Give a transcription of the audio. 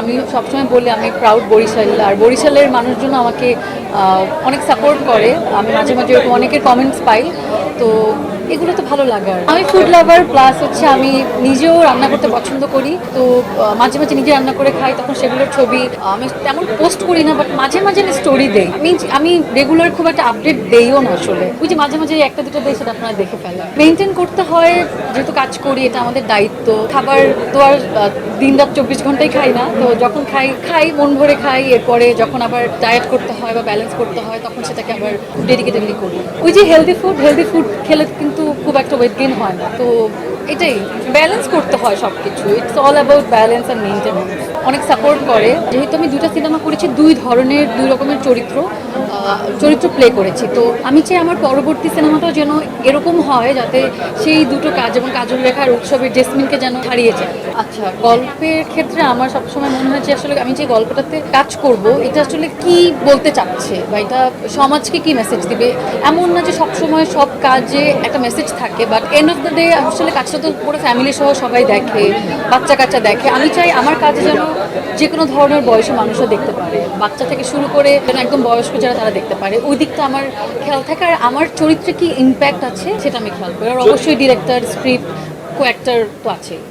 আমি সবসময় বলি আমি প্রাউড বরিশাল, আর বরিশালের মানুষজন আমাকে অনেক সাপোর্ট করে। আমি মাঝে মাঝে এরকম অনেকের কমেন্টস পাই, তো এগুলো তো ভালো লাগার। আমি ফুড লাভার, প্লাস হচ্ছে আমি নিজেও রান্না করতে পছন্দ করি। তো মাঝে মাঝে নিজে রান্না করে খাই, তখন সেগুলোর ছবি আমি তেমন পোস্ট করি না, বাট মাঝে মাঝে আমি স্টোরি দেই। আমি রেগুলার খুব একটা আপডেট দেইও না আসলে, ওই যে মাঝে মাঝে একটা দুটো দেই, সেটা আপনারা দেখে ফেলেন। মেনটেন করতে হয়, যেহেতু কাজ করি, এটা আমাদের দায়িত্ব। খাবার তো আর দিন রাত 24 ঘন্টাই খাই না, তো যখন খাই খাই মন ভরে খাই। এরপরে যখন আবার ডায়েট করতে হয় বা ব্যালেন্স করতে হয়, তখন সেটাকে আবার ডেডিকেটেডলি করি। ওই যে হেলদি ফুড খেলে কিন্তু খুব একটা ওয়েট গেইন হয় না, তো এটাই ব্যালেন্স করতে হয় সব কিছু। It's all about balance and maintenance. অনেক সাপোর্ট করে, যেহেতু আমি দুইটা সিনেমা করেছি, দুই রকমের চরিত্র প্লে করেছি। তো আমি চাই আমার পরবর্তী সিনেমাটাও যেন এরকম হয়, যাতে সেই দুটো কাজ, যেমন কাজল রেখার উৎসবের জেসমিনকে যেন হারিয়ে যায়। আচ্ছা, গল্পের ক্ষেত্রে আমার সবসময় মনে হয় যে আসলে আমি যে গল্পটাতে কাজ করব, এটা আসলে কি বলতে চাচ্ছে, বা এটা সমাজকে কি মেসেজ দিবে। এমন না যে সবসময় সব কাজে একটা মেসেজ থাকে, but end of the day আসলে কাজটা তো পুরো ফ্যামিলি সহ সবাই দেখে, বাচ্চা কাচ্চা দেখে। আমি চাই আমার কাজে যেন যে কোনো ধরনের বয়সের মানুষও দেখতে পারে, বাচ্চা থেকে শুরু করে যেন একদম বয়স্ক যারা তারা দেখতে পারে। ওই দিকটা আমার খেয়াল থাকে, আর আমার চরিত্রে কি ইম্প্যাক্ট আছে সেটা আমি খেয়াল করি। আর অবশ্যই ডিরেক্টর, স্ক্রিপ্ট, কো অ্যাক্টর তো আছেই।